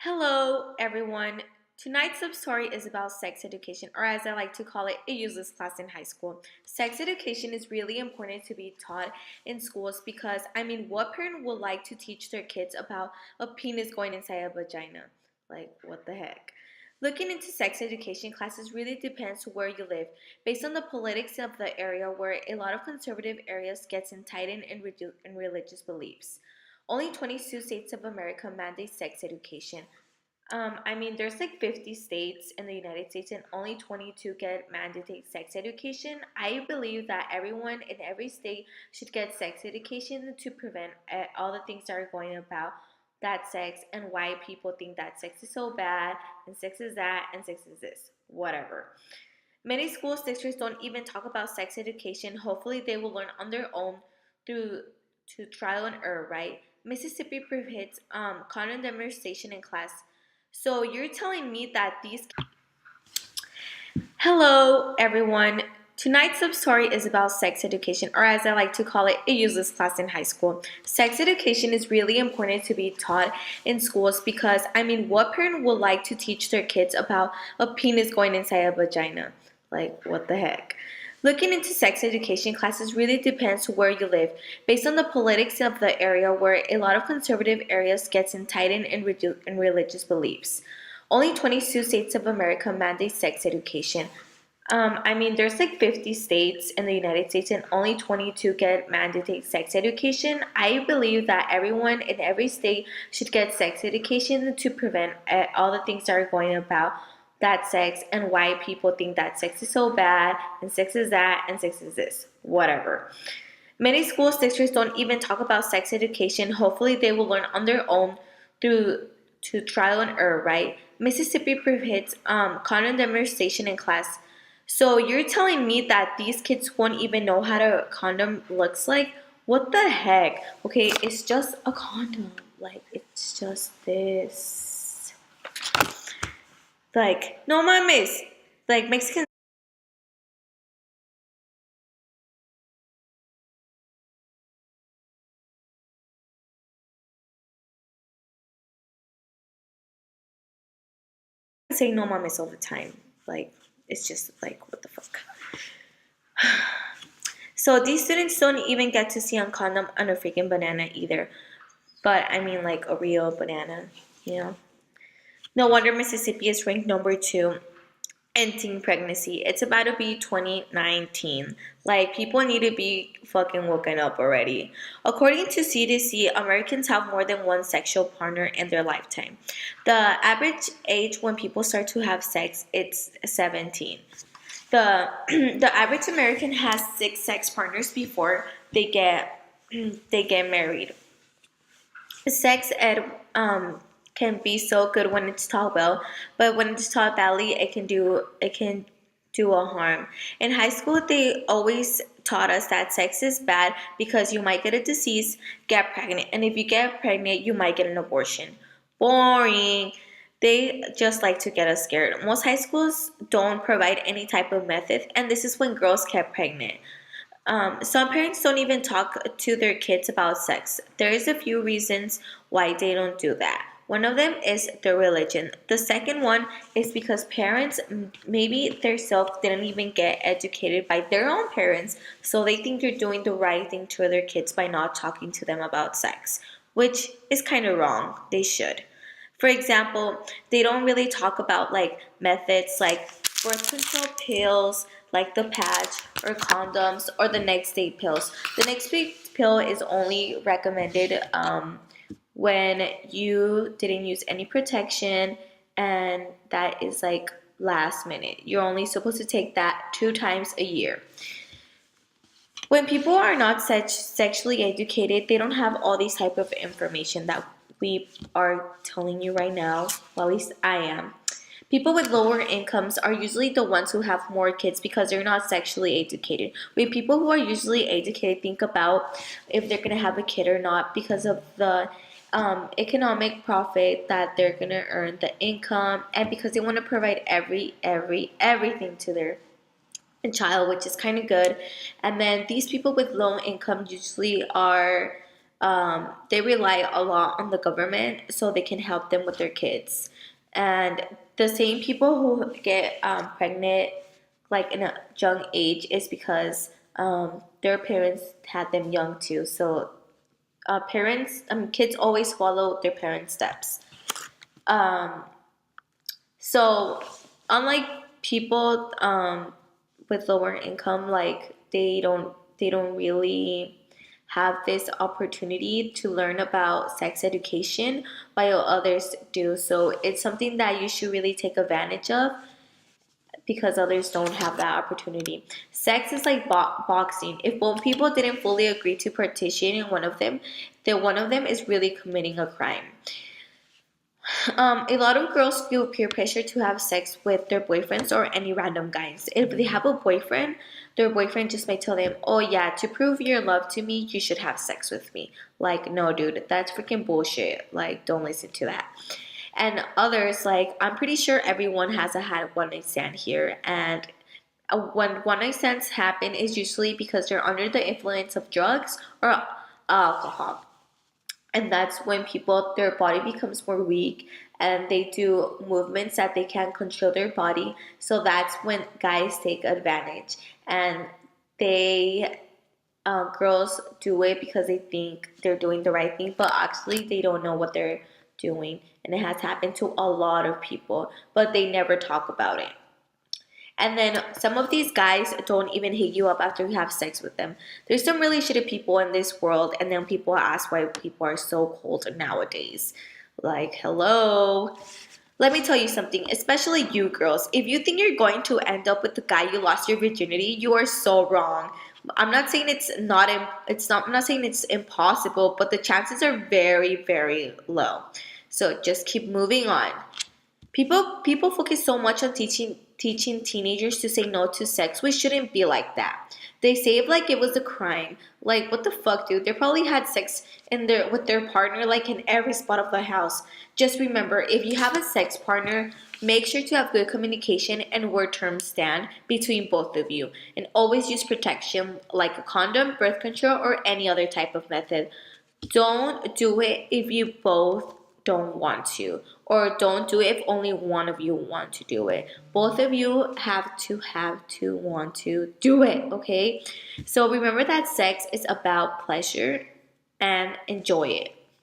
Hello, everyone. Tonight's sub-story is about sex education, or as I like to call it, a useless class in high school. Sex education is really important to be taught in schools because, what parent would like to teach their kids about a penis going inside a vagina? Like, what the heck? Looking into sex education classes really depends where you live, based on the politics of the area where a lot of conservative areas gets entitled in religious beliefs. Only 22 states of America mandate sex education. There's like 50 states in the United States and only 22 get mandated sex education. I believe that everyone in every state should get sex education to prevent all the things that are going about that sex and why people think that sex is so bad and sex is that and sex is this, whatever. Many school districts don't even talk about sex education. Hopefully, they will learn on their own through to trial and error, right? Mississippi prohibits condom demonstration in class. So you're telling me that these. Hello, everyone. Tonight's sub-story is about sex education, or as I like to call it, a useless class in high school. Sex education is really important to be taught in schools because, what parent would like to teach their kids about a penis going inside a vagina? Like, what the heck? Looking into sex education classes really depends where you live, based on the politics of the area where a lot of conservative areas gets entitled in religious beliefs. Only 22 states of America mandate sex education. There's like 50 states in the United States and only 22 get mandated sex education. I believe that everyone in every state should get sex education to prevent all the things that are going about that sex and why people think that sex is so bad and sex is that and sex is this, whatever. Many school districts don't even talk about sex education. Hopefully, they will learn on their own through to trial and error, right? Mississippi prohibits condom demonstration in class. So you're telling me that these kids won't even know how a condom looks like? What the heck? Okay, it's just a condom. Like, it's just this. Like, no mames. Like, Mexicans say no mames all the time. Like, it's just like, what the fuck? So these students don't even get to see on condom on a freaking banana either. But like a real banana, you know? No wonder Mississippi is ranked number two in teen pregnancy. It's about to be 2019. Like, people need to be fucking woken up already. According to CDC, Americans have more than one sexual partner in their lifetime. The average age when people start to have sex, it's 17. The the average American has six sex partners before they get married. Sex ed can be so good when it's taught well, but when it's taught badly, it can do a harm. In high school, they always taught us that sex is bad because you might get a disease, get pregnant, and if you get pregnant, you might get an abortion. Boring. They just like to get us scared. Most high schools don't provide any type of method, and this is when girls get pregnant. Some parents don't even talk to their kids about sex. There is a few reasons why they don't do that. One of them is their religion. The second one is because parents, maybe themselves didn't even get educated by their own parents, so they think they're doing the right thing to their kids by not talking to them about sex, which is kind of wrong. They should. For example, they don't really talk about like methods like birth control pills, like the patch, or condoms, or the next day pills. The next day pill is only recommended when you didn't use any protection, and that is like last minute. You're only supposed to take that 2 times a year. When people are not sexually educated, they don't have all these type of information that we are telling you right now. Well, at least I am. People with lower incomes are usually the ones who have more kids because they're not sexually educated. When people who are usually educated think about if they're going to have a kid or not because of the economic profit that they're going to earn, the income, and because they want to provide everything to their child, which is kind of good. And then these people with low income usually are they rely a lot on the government so they can help them with their kids. And the same people who get pregnant like in a young age is because their parents had them young too. So kids always follow their parents' steps. Um, so unlike people with lower income, like they don't really have this opportunity to learn about sex education while others do. So it's something that you should really take advantage of because others don't have that opportunity. Sex is like boxing. If both people didn't fully agree to participate in one of them, then one of them is really committing a crime. A lot of girls feel peer pressure to have sex with their boyfriends or any random guys. If they have a boyfriend, their boyfriend just might tell them, "Oh yeah, to prove your love to me, you should have sex with me." Like, no, dude, that's freaking bullshit. Like, don't listen to that. And others, like, I'm pretty sure everyone has had one night stand here, and when one night stands happen is usually because they're under the influence of drugs or alcohol, and that's when people their body becomes more weak and they do movements that they can't control their body, so that's when guys take advantage, and they girls do it because they think they're doing the right thing, but actually they don't know what they're doing, and it has happened to a lot of people, but they never talk about it. And then some of these guys don't even hit you up after you have sex with them. There's some really shitty people in this world, and then people ask why people are so cold nowadays. Like, hello. Let me tell you something, especially you girls. If you think you're going to end up with the guy you lost your virginity, you are so wrong. I'm not saying I'm not saying it's impossible, but the chances are very, very low. So just keep moving on. People focus so much on teaching teenagers to say no to sex, which shouldn't be like that. They say it like it was a crime. Like, what the fuck, dude? They probably had sex in their with their partner like in every spot of the house. Just remember, if you have a sex partner, make sure to have good communication and where terms stand between both of you. And always use protection like a condom, birth control, or any other type of method. Don't do it if you both don't want to, or don't do it if only one of you want to do it. Both of you have to want to do it, okay? So remember that sex is about pleasure and enjoy it.